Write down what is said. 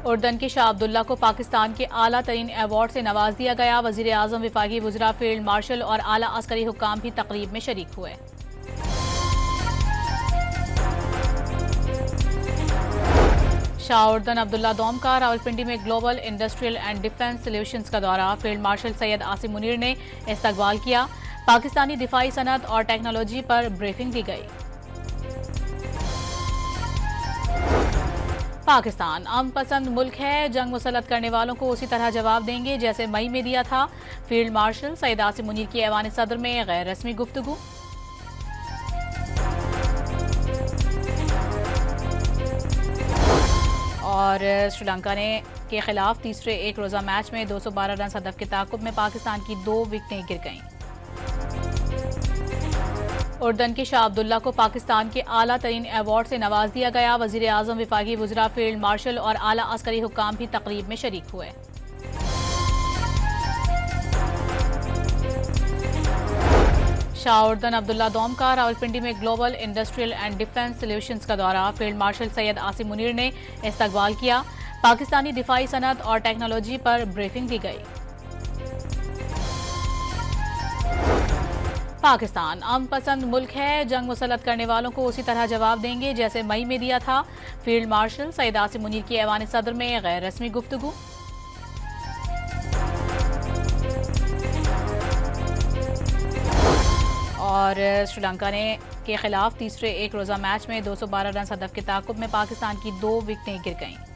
उर्दन के शाह अब्दुल्ला को पाकिस्तान के आला तरीन अवार्ड से नवाज दिया गया। वजीर आजम, विफाकी वज़रा, फील्ड मार्शल और आला अस्करी हुक्काम भी तकरीब में शरीक हुए। शाह उर्दन अब्दुल्ला दोम का रावलपिंडी में global industrial and defence solutions का दौरा। फील्ड मार्शल सैयद आसिम मुनीर ने इस्तकबाल किया। पाकिस्तानी दिफाई सनत और टेक्नोलॉजी पर ब्रीफिंग दी गई। पाकिस्तान अमन पसंद मुल्क है, जंग मुसल्लत करने वालों को उसी तरह जवाब देंगे जैसे मई में दिया था। फील्ड मार्शल सैयद आसिम मुनीर की ऐवान सदर में गैर रस्मी गुफ्तगू। और श्रीलंका के खिलाफ तीसरे एक रोज़ा मैच में 212 रन हदफ के ताकुब में पाकिस्तान की 2 विकेटें गिर गईं। उर्दन के शाह अब्दुल्ला को पाकिस्तान के आला तरीन अवार्ड से नवाज दिया गया। वजीर आजम, विफाकी वज़रा, फील्ड मार्शल और आला अस्करी हुक्काम भी तकरीब में शरीक हुए। शाह उर्दन अब्दुल्ला दोम का रावलपिंडी में global industrial and defence solutions का दौरा। फील्ड मार्शल सैयद आसिम मुनीर ने इस्तकबाल किया। पाकिस्तानी दिफाई सनत और टेक्नोलॉजी पर ब्रीफिंग दी गई। पाकिस्तान अमन पसंद मुल्क है, जंग मुसल्लत करने वालों को उसी तरह जवाब देंगे जैसे मई में दिया था। फील्ड मार्शल सैयद आसिम मुनीर की ऐवान सदर में गैर रस्मी गुफ्तगू। और श्रीलंका के खिलाफ तीसरे एक रोज़ा मैच में 212 रन हदफ के ताकुब में पाकिस्तान की 2 विकेटें गिर गईं।